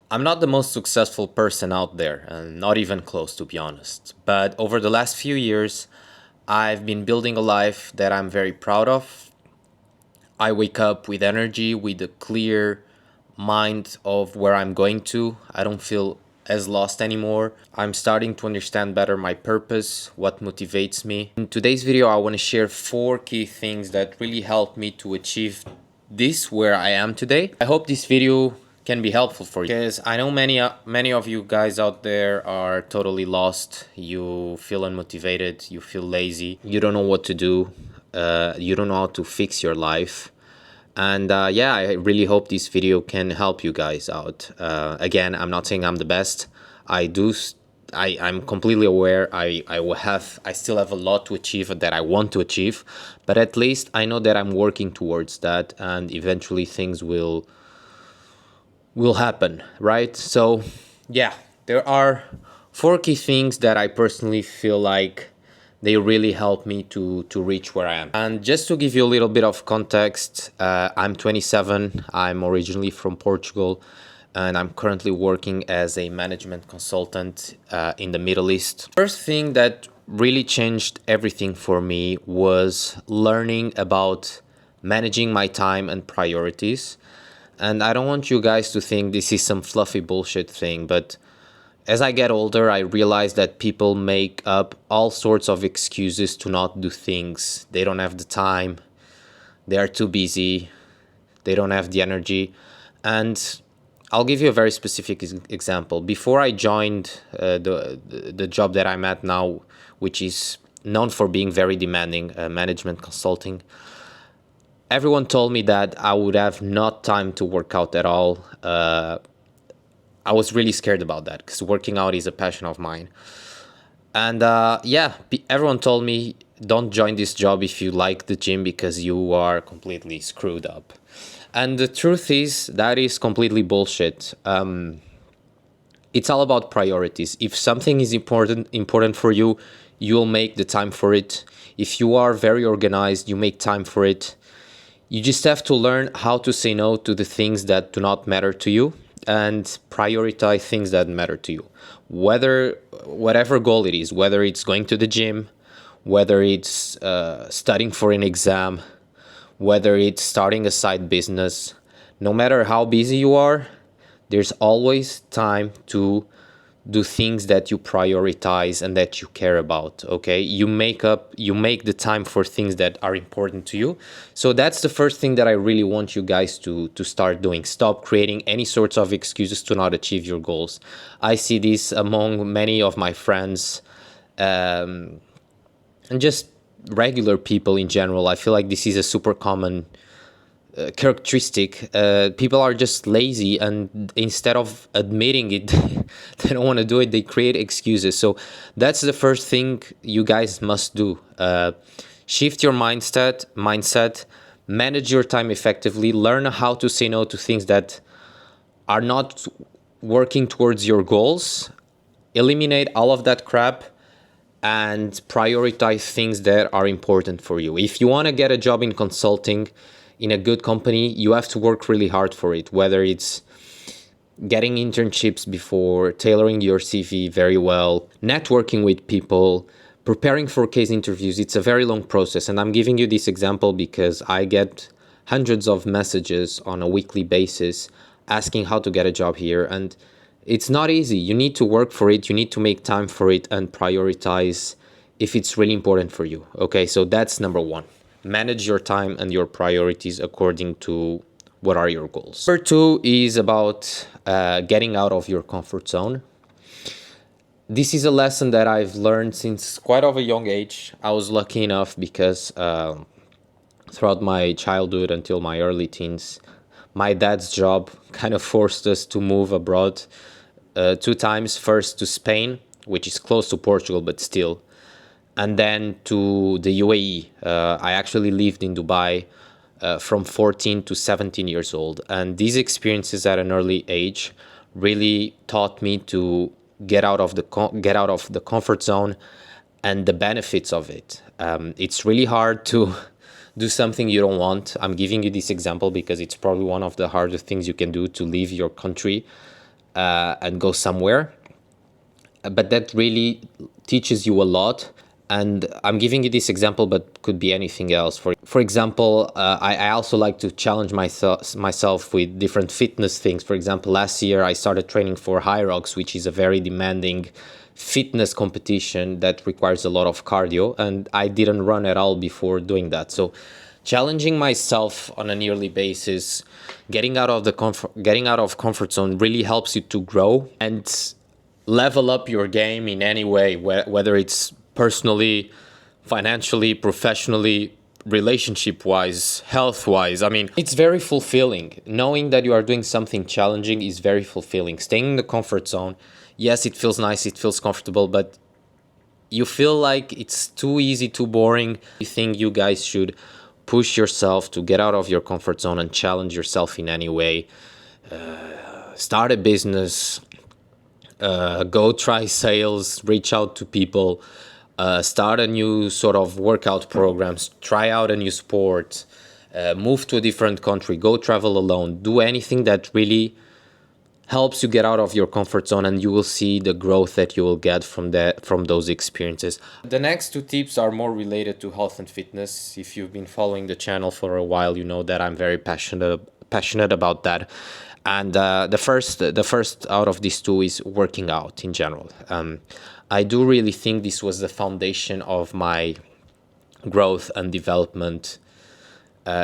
I'm not the most successful person out there, and not even close, to be honest. But over the last few years, I've been building a life that I'm very proud of. I wake up with energy, with a clear mind of where I'm going to. I don't feel as lost anymore. I'm starting to understand better my purpose, what motivates me. In today's video, I want to share 4 key things that really helped me to achieve this where I am today. I hope this video can be helpful for you because I know many of you guys out there are totally lost. You feel unmotivated, you feel lazy, you don't know what to do, you don't know how to fix your life. And yeah, I really hope this video can help you guys out. Again, I'm not saying I'm the best. I do. I'm completely aware. I still have a lot to achieve that I want to achieve, but at least I know that I'm working towards that, and eventually things will happen, right? So, yeah, there are 4 key things that I personally feel like they really help me to reach where I am. And just to give you a little bit of context, I'm 27. I'm originally from Portugal, and I'm currently working as a management consultant in the Middle East. First thing that really changed everything for me was learning about managing my time and priorities. And I don't want you guys to think this is some fluffy bullshit thing, but as I get older, I realize that people make up all sorts of excuses to not do things. They don't have the time, they are too busy, they don't have the energy. And I'll give you a very specific example. Before I joined the job that I'm at now, which is known for being very demanding, management consulting, everyone told me that I would have not time to work out at all. I was really scared about that because working out is a passion of mine. And yeah, everyone told me don't join this job if you like the gym because you are completely screwed up. And the truth is, that is completely bullshit. It's all about priorities. If something is important for you, you'll make the time for it. If you are very organized, you make time for it. You just have to learn how to say no to the things that do not matter to you and prioritize things that matter to you. Whatever goal it is, whether it's going to the gym, whether it's studying for an exam, whether it's starting a side business, no matter how busy you are, there's always time to do things that you prioritize and that you care about. Okay, you make the time for things that are important to you. So that's the first thing that I really want you guys to start doing. Stop creating any sorts of excuses to not achieve your goals. I see this among many of my friends, and just regular people in general. I feel like this is a super common characteristic. People are just lazy, and instead of admitting it, they don't want to do it. They create excuses. So that's the first thing you guys must do. Shift your mindset, manage your time effectively, learn how to say no to things that are not working towards your goals, eliminate all of that crap, and prioritize things that are important for you. If you want to get a job in consulting in a good company, you have to work really hard for it, whether it's getting internships before, tailoring your CV very well, networking with people, preparing for case interviews. It's a very long process. And I'm giving you this example because I get hundreds of messages on a weekly basis asking how to get a job here. And it's not easy. You need to work for it. You need to make time for it and prioritize if it's really important for you. Okay, so that's number one. Manage your time and your priorities according to what are your goals. Number two is about getting out of your comfort zone. This is a lesson that I've learned since quite of a young age. I was lucky enough because throughout my childhood until my early teens, my dad's job kind of forced us to move abroad 2 times. First to Spain, which is close to Portugal, but still, and then to the UAE. I actually lived in Dubai from 14 to 17 years old. And these experiences at an early age really taught me to get out of the comfort zone and the benefits of it. It's really hard to do something you don't want. I'm giving you this example because it's probably one of the hardest things you can do, to leave your country. and go somewhere. But that really teaches you a lot. And I'm giving you this example, but could be anything else. For example, I also like to challenge myself with different fitness things. For example, last year I started training for Hyrox, which is a very demanding fitness competition that requires a lot of cardio, and I didn't run at all before doing that. So challenging myself on a yearly basis, getting out of comfort zone really helps you to grow and level up your game in any way, whether it's personally, financially, professionally, relationship wise, health wise. I mean, it's very fulfilling. Knowing that you are doing something challenging is very fulfilling. Staying in the comfort zone, yes, it feels nice, it feels comfortable, but you feel like it's too easy, too boring. I think you guys should push yourself to get out of your comfort zone and challenge yourself in any way. Start a business, go try sales, reach out to people, start a new sort of workout programs, try out a new sport, move to a different country, go travel alone, do anything that really helps you get out of your comfort zone, and you will see the growth that you will get from those experiences. The next two tips are more related to health and fitness. If you've been following the channel for a while, you know that I'm very passionate about that. And the first out of these two is working out in general. I do really think this was the foundation of my growth and development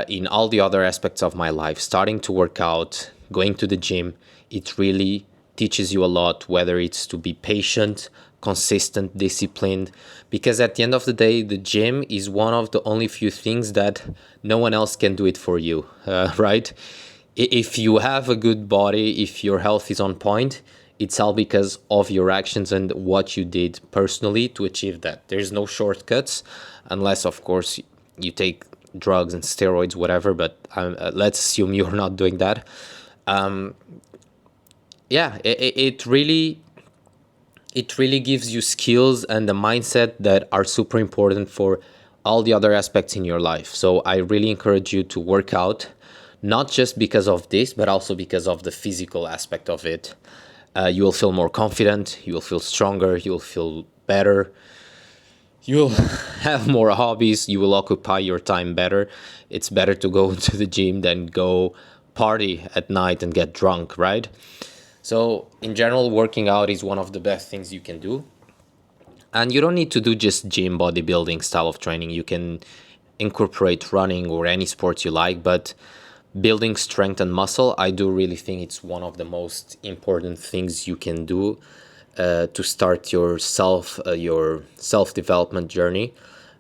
in all the other aspects of my life. Starting to work out, going to the gym, it really teaches you a lot, whether it's to be patient, consistent, disciplined, because at the end of the day, the gym is one of the only few things that no one else can do it for you, right? If you have a good body, if your health is on point, it's all because of your actions and what you did personally to achieve that. There's no shortcuts, unless, of course, you take drugs and steroids, whatever, but let's assume you're not doing that. Yeah, it really gives you skills and the mindset that are super important for all the other aspects in your life. So I really encourage you to work out, not just because of this, but also because of the physical aspect of it. You will feel more confident, you will feel stronger, you will feel better, you'll have more hobbies, you will occupy your time better. It's better to go to the gym than go party at night and get drunk, right? So in general, working out is one of the best things you can do. And you don't need to do just gym bodybuilding style of training. You can incorporate running or any sports you like, but building strength and muscle, I do really think it's one of the most important things you can do to start your self development journey.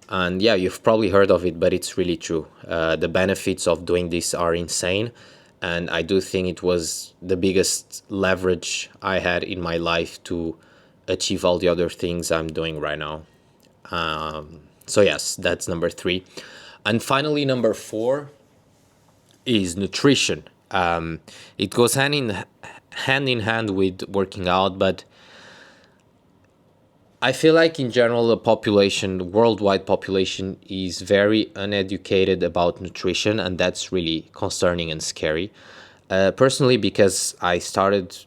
And yeah, you've probably heard of it, but it's really true. The benefits of doing this are insane, and I do think it was the biggest leverage I had in my life to achieve all the other things I'm doing right now. So yes, that's number three. And finally, number four is nutrition. It goes hand in hand with working out, but I feel like in general the population, worldwide population, is very uneducated about nutrition, and that's really concerning and scary. Personally, because I started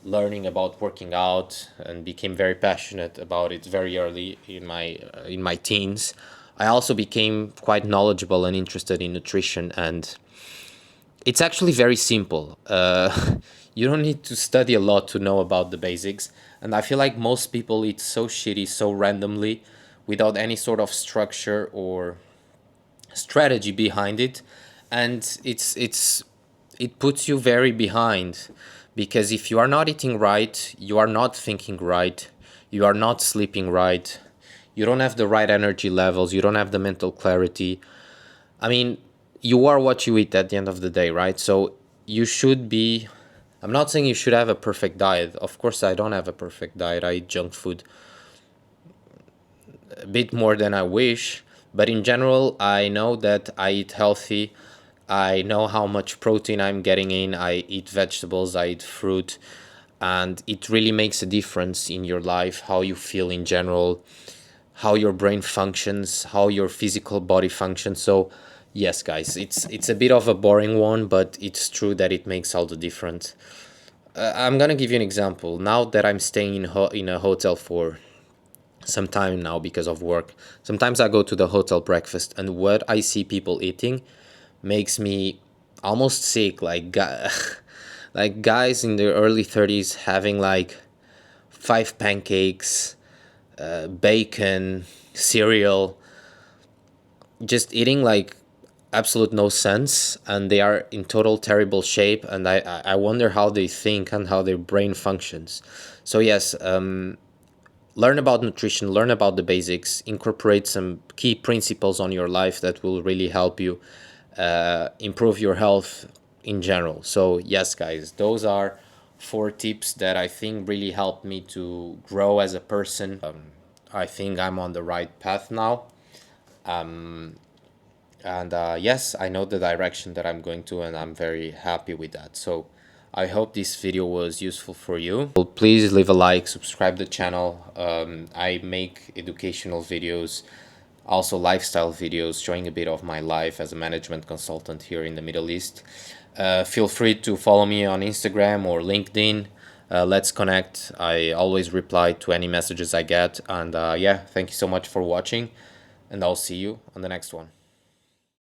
learning about working out and became very passionate about it very early in my teens, I also became quite knowledgeable and interested in nutrition, and it's actually very simple. You don't need to study a lot to know about the basics. And I feel like most people eat so shitty, so randomly, without any sort of structure or strategy behind it. And it puts you very behind, because if you are not eating right, you are not thinking right, you are not sleeping right, you don't have the right energy levels, you don't have the mental clarity. I mean, you are what you eat at the end of the day, right? So you should be. I'm not saying you should have a perfect diet. Of course, I don't have a perfect diet. I eat junk food a bit more than I wish. But in general, I know that I eat healthy. I know how much protein I'm getting in. I eat vegetables, I eat fruit. And it really makes a difference in your life, how you feel in general, how your brain functions, how your physical body functions. So yes, guys, it's a bit of a boring one, but it's true that it makes all the difference. I'm gonna give you an example. Now that I'm staying in a hotel for some time now because of work, sometimes I go to the hotel breakfast, and what I see people eating makes me almost sick. Like like guys in their early 30s having like 5 pancakes, bacon, cereal, just eating like absolute no sense, and they are in total terrible shape, and I wonder how they think and how their brain functions. So yes, learn about nutrition, learn about the basics, incorporate some key principles on your life that will really help you improve your health in general. So yes, guys, those are 4 tips that I think really helped me to grow as a person. I think I'm on the right path now. And yes, I know the direction that I'm going to, and I'm very happy with that. So I hope this video was useful for you. Well, please leave a like, subscribe the channel. I make educational videos, also lifestyle videos, showing a bit of my life as a management consultant here in the Middle East. Feel free to follow me on Instagram or LinkedIn. Let's connect. I always reply to any messages I get. And yeah, thank you so much for watching, and I'll see you on the next one.